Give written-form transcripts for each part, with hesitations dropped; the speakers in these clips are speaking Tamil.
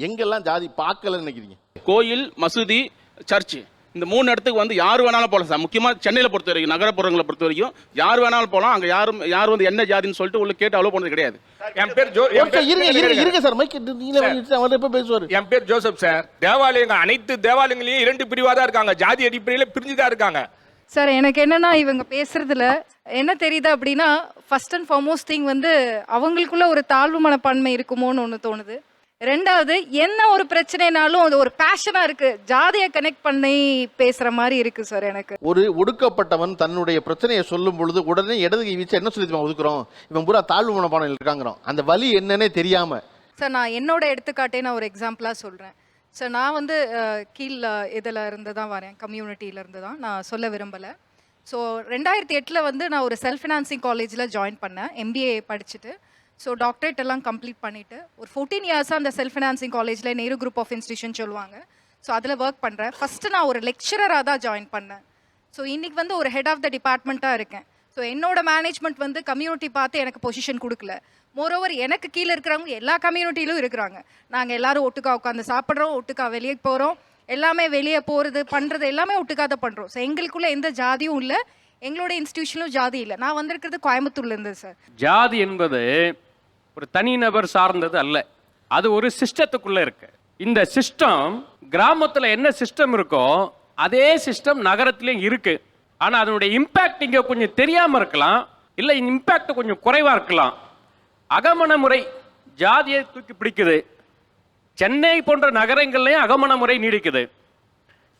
எங்கெல்லாம் ஜாதி பார்க்கலன்னு நினைக்கிறீங்க? கோயில், மசூதி, சர்ச்சு, இந்த 3 இடத்துக்கு வந்து யார் வேணாலும் போகலாம் சார். முக்கியமாக சென்னையில் பொறுத்த வரைக்கும், நகரப்புறங்களை பொறுத்த வரைக்கும் யார் வேணாலும் போகலாம். அங்கே யார் வந்து என்ன ஜாதின்னு சொல்லிட்டு உள்ள கேட்டு அவ்வளோ போனது கிடையாது. என் பேர் இருங்க சார், மைக் அவர் எப்போ பேசுவார்? என் பேர் ஜோசப் சார். தேவாலயங்கள் அனைத்து தேவாலயங்களையும் 2 பிரிவாக தான் இருக்காங்க, ஜாதி அடிப்படையில் பிரிஞ்சு தான் இருக்காங்க சார். எனக்கு என்னன்னா இவங்க பேசுறதுல என்ன தெரியுது அப்படின்னா, ஃபர்ஸ்ட் அண்ட் ஃபார்மோஸ்ட் திங் வந்து அவங்களுக்குள்ள ஒரு தாழ்வு மனப்பான்மை இருக்குமோன்னு ஒன்று தோணுது. ரெண்டாவது, என்ன ஒரு பிரச்சனைனாலும் அது ஒரு பேஷனா இருக்கு, ஜாதியை கனெக்ட் பண்ணி பேசுற மாதிரி இருக்கு சார். எனக்கு ஒரு ஒடுக்கப்பட்டவன் தன்னுடைய பிரச்சனையை சொல்லும் பொழுது உடனே இடது கை வீச்சு என்ன சொல்லி ஒதுக்குறோம், இவன் பூரா தாழ்வு மனப்பான்மையில் இருக்காங்கிறோம். அந்த வலி என்னன்னே தெரியாம. சார் நான் என்னோட எடுத்துக்காட்டே நான் ஒரு எக்ஸாம்பிளாக சொல்கிறேன் சார். நான் வந்து கீழ் இதில் இருந்து தான் வரேன், கம்யூனிட்டியில இருந்து தான், நான் சொல்ல விரும்பலை. ஸோ 2008 வந்து நான் ஒரு செல்ஃப் ஃபினான்சிங் காலேஜில் ஜாயின் பண்ணேன், MBA படிச்சுட்டு. ஸோ டாக்டரேட் எல்லாம் கம்ப்ளீட் பண்ணிவிட்டு ஒரு 14 இயர்ஸாக அந்த செல்ஃப் ஃபினான்சிங் காலேஜில் நேரு குரூப் ஆஃப் இன்ஸ்டியூஷன் சொல்லுவாங்க. ஸோ அதில் ஒர்க் பண்ணுறேன். ஃபஸ்ட்டு நான் ஒரு லெக்சரராக தான் ஜாயின் பண்ணேன். ஸோ இன்றைக்கி வந்து ஒரு ஹெட் ஆஃப் த டிபார்ட்மெண்ட்டாக இருக்கேன். ஸோ என்னோட மேனேஜ்மெண்ட் வந்து கம்யூனிட்டி பார்த்து எனக்கு பொசிஷன் கொடுக்கல. மோரோவர் எனக்கு கீழே இருக்கிறவங்க எல்லா கம்யூனிட்டியிலும் இருக்கிறாங்க. நாங்கள் எல்லோரும் ஒட்டுக்கா உட்காந்து சாப்பிட்றோம், ஒட்டுக்கா வெளியே போகிறோம், எல்லாமே வெளியே போகிறது பண்ணுறது எல்லாமே ஒட்டுக்காக தான் பண்ணுறோம். ஸோ எங்களுக்குள்ளே எந்த ஜாதியும் இல்லை, எங்களோட இன்ஸ்டியூஷனும் ஜாதி இல்லை. நான் வந்திருக்கிறது கோயம்புத்தூர்லேருந்து சார். ஜாதி என்பது ஒரு தனிநபர் சார்ந்தது அல்ல, அது ஒரு சிஸ்டத்துக்குள்ளே இருக்கு. இந்த சிஸ்டம் கிராமத்தில் என்ன சிஸ்டம் இருக்கோ அதே சிஸ்டம் நகரத்துலேயும் இருக்கு. ஆனால் அதனுடைய இம்பேக்ட் இங்கே கொஞ்சம் தெரியாமல் இருக்கலாம், இல்லை இம்பேக்ட் கொஞ்சம் குறைவாக இருக்கலாம். அகமண முறை ஜாதியை தூக்கி பிடிக்குது. சென்னை போன்ற நகரங்கள்லையும் அகமண முறை நீடிக்குது.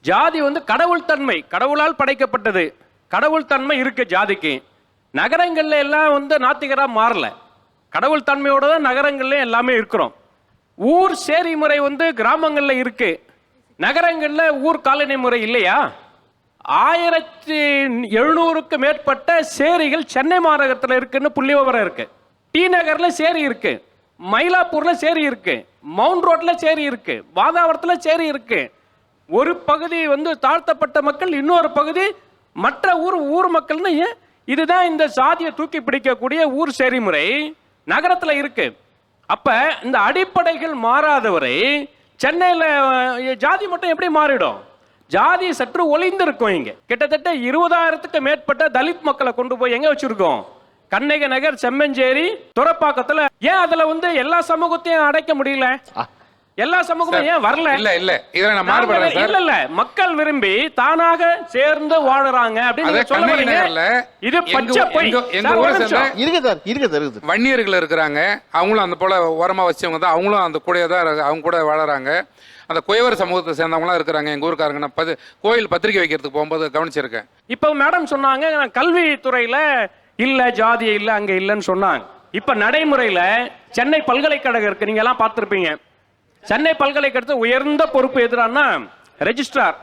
ஜாதி வந்து கடவுள் தன்மை, கடவுளால் படைக்கப்பட்டது, கடவுள் தன்மை இருக்கு ஜாதிக்கு. நகரங்கள்ல எல்லாம் வந்து நாத்திகரா மாறல, கடவுள் தன்மையோட தான் நகரங்கள்ல எல்லாமே இருக்கிறோம். ஊர் சேரி முறை வந்து கிராமங்கள்ல இருக்கு, நகரங்கள்ல ஊர் காலனி முறை இல்லையா? 1700க்கு மேற்பட்ட சேரிகள் சென்னை மாநகரத்தில் இருக்குன்னு புள்ளிவிவரம் இருக்கு. டி நகர்ல சேரி இருக்கு, மயிலாப்பூர்ல சேரி இருக்கு, மவுண்ட் ரோட்ல சேரி இருக்கு, வாதாவரத்தில் சேரி இருக்கு. ஒரு பகுதி வந்து தாழ்த்தப்பட்ட மக்கள், இன்னொரு பகுதி மற்ற ஊர் மக்கள்னு. இதுதான் இந்த சாதியை தூக்கி பிடிக்கக்கூடிய ஊர் சேரி முறை நகரத்தில் இருக்கு. அப்ப இந்த அடிப்படைகள் மாறாதவரை சென்னையில் ஜாதி மட்டும் எப்படி மாறிடும்? ஜாதி சற்று ஒளிந்திருக்கும். இங்க கிட்டத்தட்ட 20,000க்கு மேற்பட்ட தலித் மக்களை கொண்டு போய் எங்க வச்சிருக்கோம்? கண்ணகி நகர், செம்மஞ்சேரி, துறப்பாக்கத்துல. ஏன் அதுல வந்து எல்லா சமூகத்தையும் அடைக்க முடியல? எல்லா சமூகமும் ஏன் வரல? இல்ல இதுல நான் மாறுபடுறேன் சார். இல்ல மக்கள் விரும்பி தானாக சேர்ந்து வாழறாங்க அப்படின்னு சொல்ல வரீங்க. இது பச்சை பொய். வன்னியர்கள் இருக்கிறாங்க, அவங்களும் அந்த போல ஓரமா வச்சவங்க தான், அவங்களும் அந்த கூட தான் அவங்க கூட வாழறாங்க. அந்த குயவர் சமூகத்தை சேர்ந்தவங்களாம் இருக்கிறாங்க எங்க ஊருக்காரங்க. நான் கோயில் பத்திரிகை வைக்கிறதுக்கு போகும்போது கவனிச்சிருக்கேன். இப்ப மேடம் சொன்னாங்க கல்வித்துறையில இல்ல ஜாதி இல்ல அங்க இல்லன்னு சொன்னாங்க. இப்ப நடைமுறையில சென்னை பல்கலைக்கழகம் இருக்கு, நீங்க எல்லாம் பார்த்திருப்பீங்க. சென்னை பல்கலைக்கழகத்தில் உயர்ந்த பொறுப்பு எதிரானா ரெஜிஸ்ட்ரார்,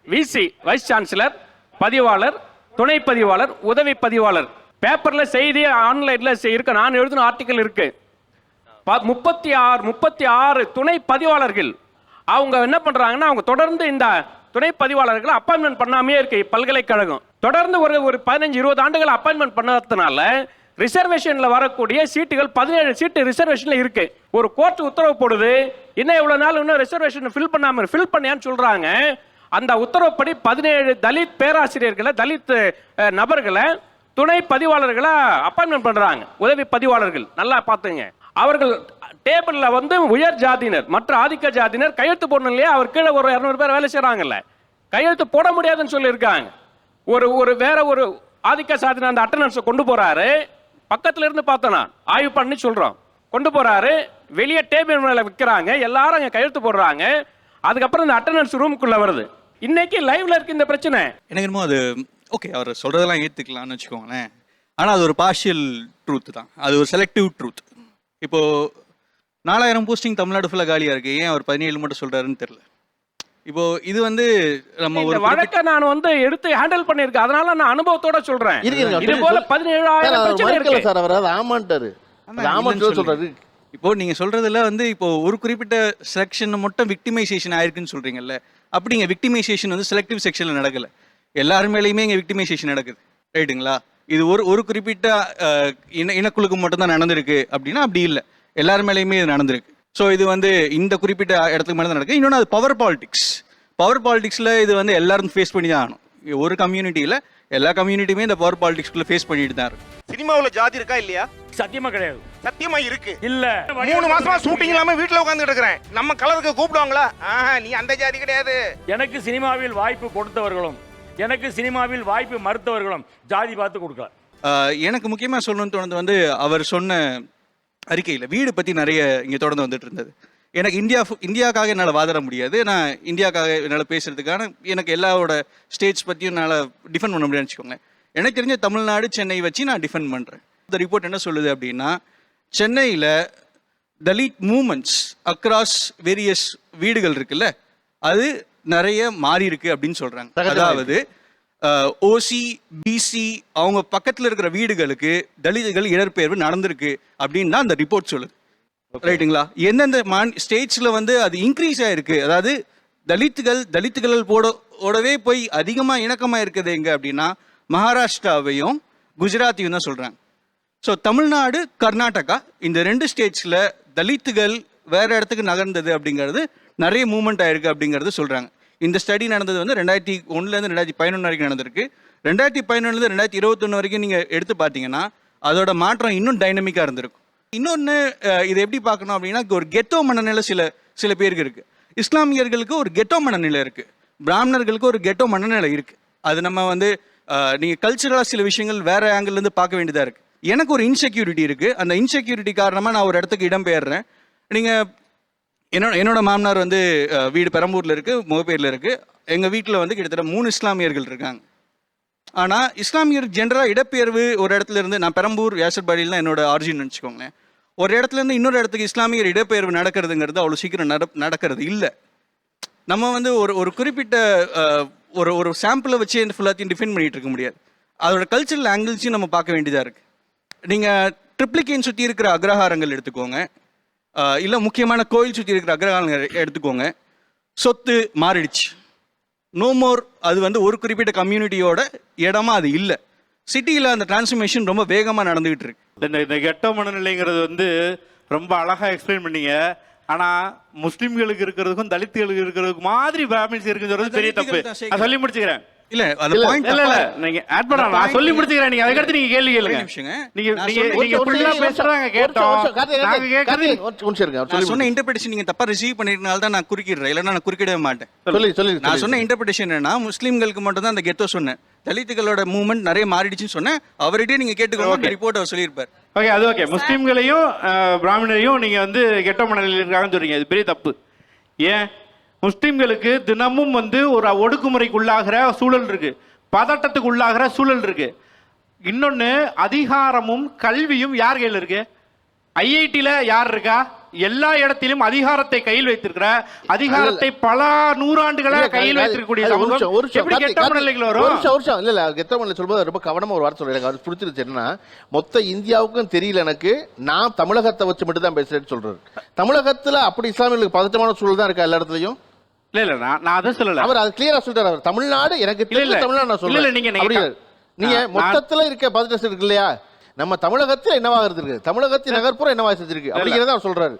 விசி, வைஸ் சான்சலர், பதிவாளர், துணை பதிவாளர், உதவி பதிவாளர். பேப்பர்ல செய்தி ஆன்லைன்ல இருக்கு, நான் எழுதின ஆர்டிக்கல் இருக்கு. 36 துணை பதிவாளர்கள். அவங்க என்ன பண்றாங்கன்னா, அவங்க தொடர்ந்து இந்த துணை பதிவாளர்களை அப்பாயின்மெண்ட் பண்ணாமே இருக்கு பல்கலைக்கழகம். தொடர்ந்து ஒரு 15-20 ஆண்டுகள் அப்பாயின்மெண்ட் பண்ணதுனால ரிசர்வேஷன்ல வரக்கூடிய சீட்டுகள் 17 சீட்டு ரிசர்வேஷன்ல இருக்கு. ஒரு கோர்ட் உத்தரவு போடுது, இன்னும் எவ்வளவு நாள் இன்னும் ரிசர்வேஷன் ஃபில் பண்ணாம ஃபில் பண்ணியான்னு சொல்றாங்க. அந்த உத்தரவுப்படி 17 தலித் பேராசிரியர்களை, தலித் நபர்களை துணை பதிவாளர்களை அப்பாயின்மெண்ட் பண்றாங்க, உதவி பதிவாளர்கள். நல்லா பார்த்துங்க, அவர்கள் டேபிள்ல வந்து உயர் ஜாதியினர், மற்ற ஆதிக்க ஜாதியினர் கையெழுத்து போடணும் இல்லையா? அவர் கீழே ஒரு 200 பேர் வேலை செய்யறாங்கல்ல, கையெழுத்து போட முடியாதுன்னு சொல்லி இருக்காங்க. வேற ஒரு ஆதிக்க சாதியினர் அந்த அட்டெண்டன்ஸை கொண்டு போறாரு. பக்கத்துல இருந்து பார்த்தோம், நான் ஆய்வு பண்ணி சொல்றோம். கொண்டு போறாரு, வெளியே டேபிள் மேல விற்கிறாங்க, எல்லாரும் அங்க கையெழுத்து போடுறாங்க. அதுக்கப்புறம் இந்த அட்டெண்டன்ஸ் ரூமுக்குள்ள வருது. இன்னைக்கு லைவ்ல இருக்கு இந்த பிரச்சனை. எனக்கு என்னமோ அது ஓகே, அவர் சொல்றதெல்லாம் ஏத்துக்கலாம்னு வச்சுக்கோங்களேன். ஆனா அது ஒரு பார்ஷியல் ட்ரூத் தான், அது ஒரு செலக்டிவ் ட்ரூத். இப்போ 4000 போஸ்டிங் தமிழ்நாடு ஃபுல்லா காலியா இருக்கு, ஏன் அவர் 17 மட்டும் சொல்றாருன்னு தெரியல. இப்போ இது வந்து நம்ம ஒரு வழக்க நான் வந்து எடுத்து ஹேண்டில் பண்ணிருக்கேன், அதனால நான் அனுபவத்தோட சொல்றேன். இது போல 17,000 பிரச்சனை இருக்கு சார். அவர் ஆமான்ட்டாரு, ஆமான்னு சொல்றாரு. இப்போ நீங்க சொல்றதுல வந்து இப்போ ஒரு குறிப்பிட்ட செக்ஷன் மட்டும் விக்டிமைசேஷன் ஆயிருக்குன்னு சொல்றீங்கல்ல, அப்படிங்க விக்டிமைசேஷன் வந்து செலக்டிவ் செக்ஷன்ல நடக்கல, எல்லாரும் மேலேயுமே இங்க விக்டிமைசேஷன் நடக்குது, ரைட்டுங்களா? இது ஒரு குறிப்பிட்ட இனக்குழுக்கு மட்டும் தான் நடந்திருக்கு அப்படின்னா அப்படி இல்லை, எல்லாரும் மேலேயுமே இது நடந்திருக்கு. ஸோ இது வந்து இந்த குறிப்பிட்ட இடத்துக்கு மேலே தான் நடக்குது. இன்னொன்று அது பவர் பாலிடிக்ஸில் இது வந்து எல்லாரும் ஃபேஸ் பண்ணி தான் ஆகணும். ஒரு கம்யூனிட்டியில் எல்லா கம்யூனிட்டியுமே இந்த பவர் பாலிடிக்ஸ்குள்ளே ஃபேஸ் பண்ணிட்டு தான் இருக்கு. சினிமாவில் ஜாதி இருக்கா இல்லையா? சத்தியமா கிடையாது. சத்தியமா இருக்கு. இல்ல 3 மாசமா ஷூட்டிங் இல்லாம வீட்டுல உட்கார்ந்துட்டு இருக்கிறேன். நம்ம கலருக்கு கூப்பிடுவாங்களா? நீ அந்த ஜாதி கிடையாது. எனக்கு சினிமாவில் வாய்ப்பு கொடுத்தவர்களும் எனக்கு சினிமாவில் வாய்ப்பு மறுத்தவர்களும் ஜாதி பார்த்து கொடுக்கல. எனக்கு முக்கியமாக சொல்லணும்னு தோணுது வந்து அவர் சொன்ன அறிக்கையில் வீடு பற்றி நிறைய இங்கே தொடர்ந்து வந்துட்டு இருந்தது. எனக்கு இந்தியாவுக்காக என்னால் வாதிட முடியாது. நான் இந்தியாவுக்காக என்னால் பேசுறதுக்கான எனக்கு எல்லாரோட ஸ்டேட்ஸ் பற்றியும் என்னால் டிஃபெண்ட் பண்ண முடியாதுன்னு வச்சுக்கோங்களேன். எனக்கு தெரிஞ்ச தமிழ்நாடு சென்னை வச்சு நான் டிஃபெண்ட் பண்ணுறேன். இந்த ரிப்போர்ட் என்ன சொல்லுது அப்படின்னா, சென்னையில் தலித் மூமெண்ட்ஸ் அக்ராஸ் வேரியஸ் வீடுகள் இருக்குல்ல, அது நிறைய மாறி இருக்கு அப்படின்னு சொல்றாங்க. அதாவது ஓசி பிசி அவங்க பக்கத்தில் இருக்கிற வீடுகளுக்கு தலித்துகள் இடர்பெயர்வு நடந்திருக்கு அப்படின்னு தான் அந்த ரிப்போர்ட் சொல்லுது. ரைட்டுங்களா? எந்தெந்த ஸ்டேட்ஸ்ல வந்து அது இன்க்ரீஸ் ஆயிருக்கு, அதாவது தலித்துகள் ஓடவே போய் அதிகமாக இணக்கமாக இருக்குது எங்க அப்படின்னா மகாராஷ்டிராவையும் குஜராத்தையும் தான் சொல்றாங்க. ஸோ தமிழ்நாடு கர்நாடகா இந்த 2 ஸ்டேட்ஸில் தலித்துகள் வேற இடத்துக்கு நகர்ந்தது அப்படிங்கிறது நிறைய மூவ்மெண்ட் ஆயிருக்கு அப்படிங்கிறது சொல்றாங்க. இந்த ஸ்டடி நடந்தது வந்து 2001 2011 வரைக்கும் நடந்திருக்கு. 2011 2021 வரைக்கும் நீங்கள் எடுத்து பார்த்தீங்கன்னா அதோட மாற்றம் இன்னும் டைனமிக்காக இருந்திருக்கும். இன்னொன்று இதை எப்படி பார்க்கணும் அப்படின்னா, ஒரு கெட்டோ மனநிலை சில பேருக்கு இருக்கு. இஸ்லாமியர்களுக்கு ஒரு கெட்டோ மனநிலை இருக்கு, பிராமணர்களுக்கு ஒரு கெட்டோ மனநிலை இருக்கு. அது நம்ம வந்து நீங்கள் கல்ச்சரலாக சில விஷயங்கள் வேற ஆங்கிள்லேருந்து பார்க்க வேண்டியதாக இருக்கு. எனக்கு ஒரு இன்செக்யூரிட்டி இருக்கு. அந்த இன்செக்யூரிட்டி காரணமாக நான் ஒரு இடத்துக்கு இடம்பெயர்றேன். நீங்கள் என்னோட மாமனார் வந்து வீடு பெரம்பூரில் இருக்கு, முகப்பேரில் இருக்கு. எங்கள் வீட்டில் வந்து கிட்டத்தட்ட 3 இஸ்லாமியர்கள் இருக்காங்க. ஆனால் இஸ்லாமியர் ஜென்ரலாக இடப்பெயர்வு ஒரு இடத்துல இருந்து, நான் பெரம்பூர் வியாசர்பாடியில் தான் என்னோட ஆரிஜின் வச்சுக்கோங்களேன். ஒரு இடத்துல இருந்து இன்னொரு இடத்துக்கு இஸ்லாமியர் இடப்பெயர்வு நடக்கிறதுங்கிறது அவ்வளோ சீக்கிரம் நடக்கிறது இல்லை. நம்ம வந்து ஒரு குறிப்பிட்ட ஒரு சாம்பிளை வச்சு ஃபுல்லாத்தையும் டிஃபைன் பண்ணிட்டு இருக்க முடியாது. அதோட கல்ச்சரல் ஆங்கிள்ஸையும் நம்ம பார்க்க வேண்டியதாக இருக்குது. நீங்கள் ட்ரிப்ளிகேன் சுற்றி இருக்கிற அக்ரஹாரங்கள் எடுத்துக்கோங்க, இல்லை முக்கியமான கோயில் சுற்றி இருக்கிற அக்ரஹாரங்கள் எடுத்துக்கோங்க. சொத்து மாறிடுச்சு, நோ மோர். அது வந்து ஒரு குறிப்பிட்ட கம்யூனிட்டியோட இடமா அது இல்லை. சிட்டியில் அந்த டிரான்ஸ்ஃபர்மேஷன் ரொம்ப வேகமாக நடந்துகிட்டு இருக்கு. இந்த கெட்ட மனநிலைங்கிறது வந்து ரொம்ப அழகாக எக்ஸ்பிளைன் பண்ணீங்க. ஆனால் முஸ்லீம்களுக்கு இருக்கிறதுக்கும் தலித்துகளுக்கு இருக்கிறதுக்கு மாதிரி பிராமின்ஸ் இருக்குங்கிறது பெரிய தப்பு. நான் சொல்லி முடிச்சுக்கிறேன். இல்ல அந்த பாயிண்ட் இல்ல நீங்க ஆட் பண்ண, நான் சொல்லி முடிச்சுக்கிறேன். நீங்க அதுக்கு அடுத்து நீங்க கேள்வி கேளுங்க. நீங்க ஃபுல்லா பேசுறாங்க கேட்டோம். நான் சொன்ன இன்டர்பிரேஷன் நீங்க தப்பா ரிசீவ் பண்ணிட்டனால தான் நான் குறுக்கிடுறேன். இல்லைன்னா நான் குறுக்கிடவே மாட்டேன். நான் சொன்ன இன்டர்பிரேஷன் என்னன்னா, முஸ்லீம்களுக்கு மட்டும் தான் அந்த கெட்டோ சொன்னேன். தலித்துகளோட மூவ்மெண்ட் நிறைய மாறிடுச்சுன்னு சொன்னேன். அவர்கிட்டயே நீங்க கேட்டுக்கோங்க, ரிப்போர்ட் அவர் சொல்லியிருப்பார். ஓகே, அது ஓகே. முஸ்லீம்களையும் பிராமணரையும் நீங்க வந்து கெட்ட மனநிலையில் இருக்காங்கன்னு சொல்றீங்க. அது பெரிய தப்பு. ஏன்? முஸ்லிம்களுக்கு தினமும் வந்து ஒரு ஒடுக்குமுறைக்கு உள்ளாகிற சூழல் இருக்கு, பதட்டத்துக்கு உள்ளாகிற சூழல் இருக்கு. இன்னொன்னு, அதிகாரமும் கல்வியும் யார் கையில் இருக்கு? ஐஐடியில யார் இருக்கா? எல்லா இடத்திலும் அதிகாரத்தை கையில் வைத்திருக்கிற, அதிகாரத்தை பல நூறாண்டுகளா கையில் வைத்திருக்கக்கூடிய சொல்லும்போது ரொம்ப கவனமா ஒரு வார்த்தை சொல்றேன். அவர் பிடிச்சிருச்சு. என்னன்னா, மொத்த இந்தியாவுக்கும் தெரியல எனக்கு, நான் தமிழகத்தை வச்சு மட்டும் தான் பேசுறேன்னு சொல்றாரு. தமிழகத்துல அப்படி இஸ்லாமியர்களுக்கு பதட்டமான சூழல் தான் இருக்கா எல்லா இடத்துலயும்? இல்ல நான் அதை சொல்லல. அவர் அது கிளியரா சொல்றாரு. அவர் தமிழ்நாடு எனக்கு தெரியல, தமிழ்நாடு நான் சொல்றேன். நீங்க மொத்தத்துல இருக்க பதட்டம் இருக்கு இல்லையா, நம்ம தமிழகத்தில் என்னவாக இருக்கு, தமிழகத்தின் நகர்ப்புறம் என்னவாக இருக்கு அப்படிங்கிறத அவர் சொல்றாரு.